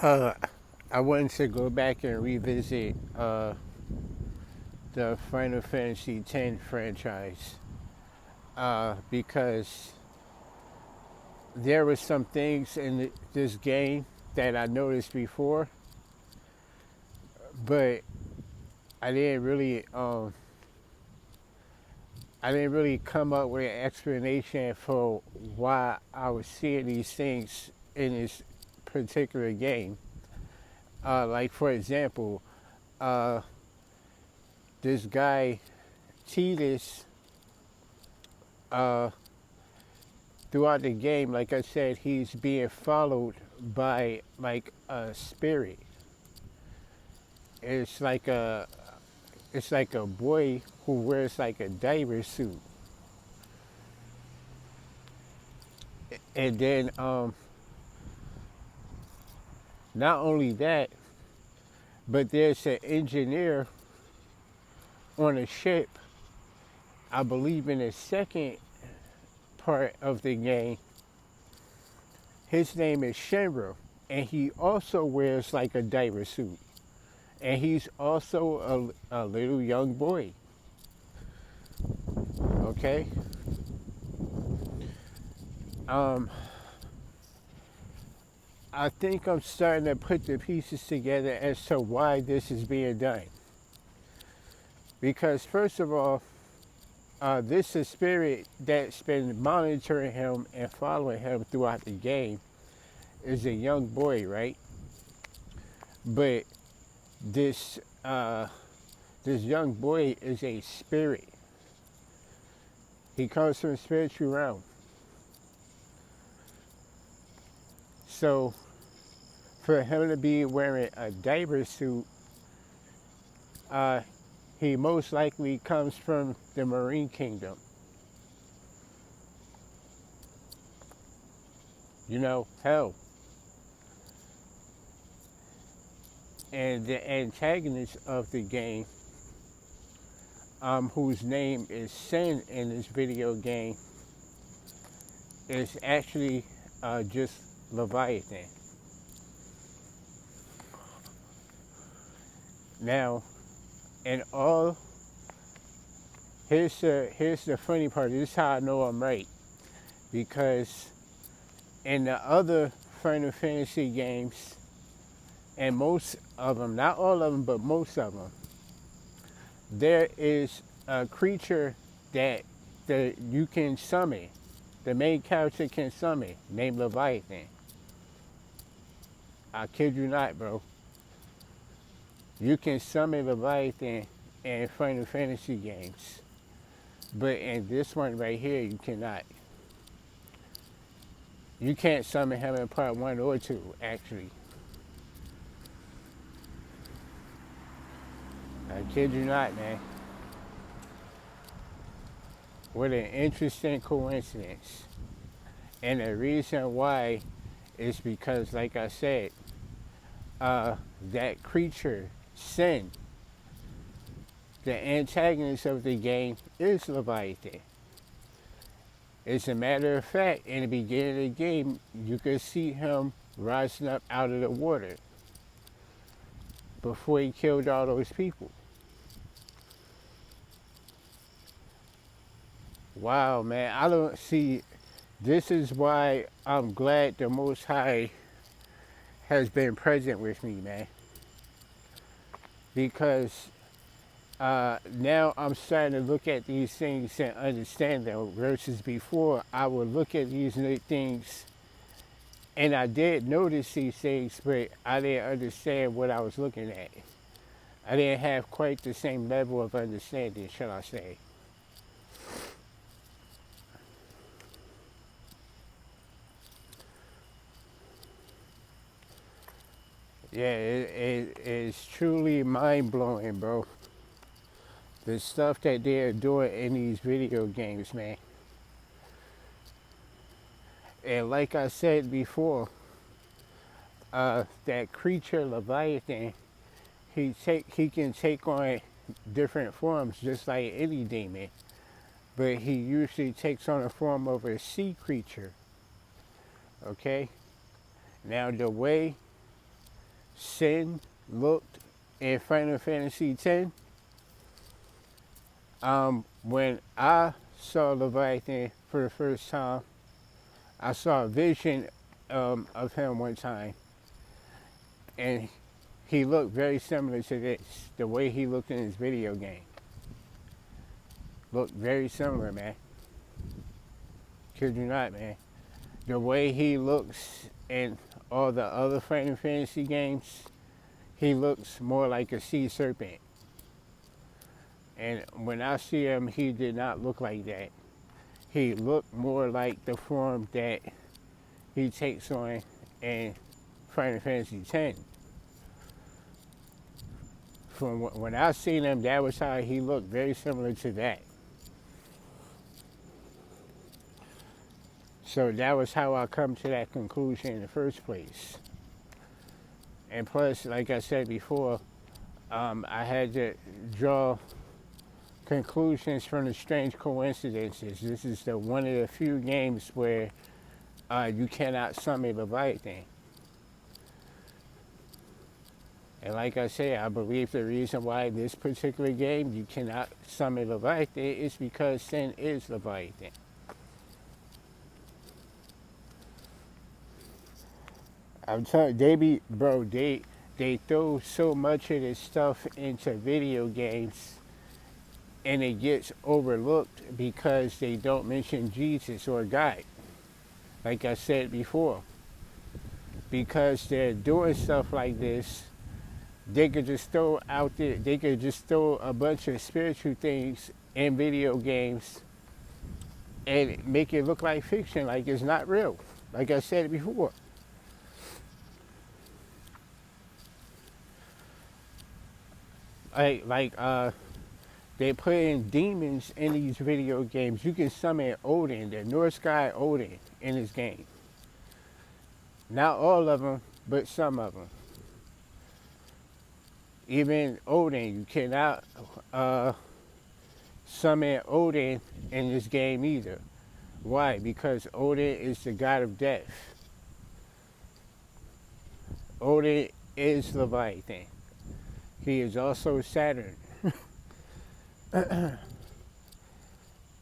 Uh, I wanted to go back and revisit the Final Fantasy X franchise because there were some things in this game that I noticed before, but I didn't really um, I didn't really come up with an explanation for why I was seeing these things in this particular game. Like for example, uh, this guy Tidus, uh, throughout the game, like I said, he's being followed by like a spirit. It's like a it's like a boy who wears like a diver suit, and then not only that, but there's an engineer on a ship. I believe in the second part of the game, his name is Shenra, and he also wears like a diver suit, and he's also a little young boy. Okay, um, I think I'm starting to put the pieces together as to why this is being done. Because first of all, this is spirit that's been monitoring him and following him throughout the game is a young boy, right? But this this young boy is a spirit. He comes from the spiritual realm. So for him to be wearing a diver suit, uh, he most likely comes from the Marine Kingdom. You know, hell. And the antagonist of the game, whose name is Sin in this video game, is actually just Leviathan. Now, and all here's the funny part. This is how I know I'm right, because in the other Final Fantasy games, and most of them, not all of them, but most of them, there is a creature that you can summon. The main character can summon, named Leviathan. I kid you not, bro. You can summon Leviathan in Final Fantasy games. But in this one right here, you cannot. You can't summon him in part 1 or 2, actually. I kid you not, man. What an interesting coincidence. And the reason why is because, like I said, that creature, Sin, the antagonist of the game, is Leviathan. As a matter of fact, in the beginning of the game, you could see him rising up out of the water before he killed all those people. Wow, man, I don't see. This is why I'm glad the Most High has been present with me, man. Because now I'm starting to look at these things and understand them. Versus before, I would look at these things and I did notice these things, but I didn't understand what I was looking at. I didn't have quite the same level of understanding, shall I say. Yeah, it is truly mind blowing, bro. The stuff that they're doing in these video games, man. And like I said before, that creature Leviathan, he can take on different forms just like any demon, but he usually takes on the form of a sea creature. Okay. Now the way Sin looked in Final Fantasy X. When I saw Leviathan for the first time, I saw a vision of him one time, and he looked very similar to this. The way he looked in his video game looked very similar, man. Kid you not, man. The way he looks in all the other Final Fantasy games, he looks more like a sea serpent. And when I see him, he did not look like that. He looked more like the form that he takes on in Final Fantasy X. From when I seen him, that was how he looked, very similar to that. So that was how I come to that conclusion in the first place. And plus, like I said before, I had to draw conclusions from the strange coincidences. This is one of the few games where you cannot summon Leviathan. And like I say, I believe the reason why this particular game you cannot summon Leviathan is because sin is Leviathan. I'm telling you, they throw so much of this stuff into video games and it gets overlooked because they don't mention Jesus or God. Like I said before, because they're doing stuff like this, they could just throw out there, they could just throw a bunch of spiritual things in video games and make it look like fiction, like it's not real. Like I said before. They put in demons in these video games. You can summon Odin, the Norse god Odin, in this game. Not all of them, but some of them. Even Odin, you cannot summon Odin in this game either. Why? Because Odin is the god of death. Odin is Leviathan. He is also Saturn.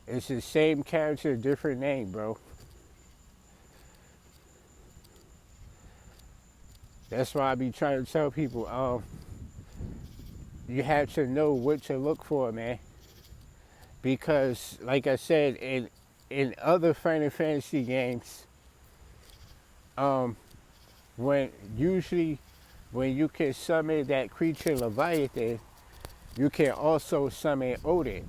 It's the same character, different name, bro. That's why I be trying to tell people, you have to know what to look for, man. Because, like I said, in other Final Fantasy games, when you can summon that creature Leviathan, you can also summon Odin.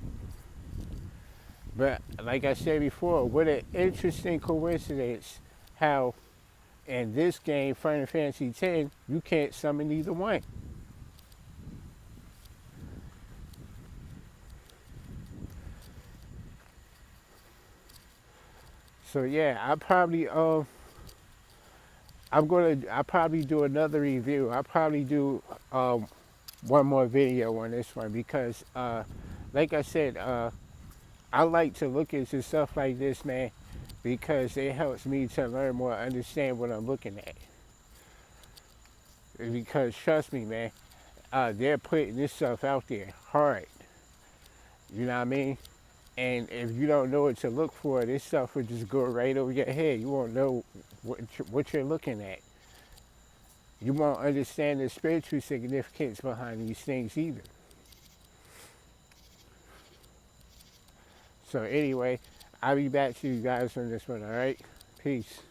But like I said before, what an interesting coincidence how in this game, Final Fantasy X, you can't summon either one. So yeah, I'll probably do another review. I'll probably do one more video on this one because like I said, I like to look into stuff like this, man, because it helps me to learn more, understand what I'm looking at. Because trust me, man, they're putting this stuff out there hard. You know what I mean? And if you don't know what to look for, this stuff will just go right over your head. You won't know what you're looking at. You won't understand the spiritual significance behind these things either. So anyway, I'll be back to you guys on this one, all right? Peace.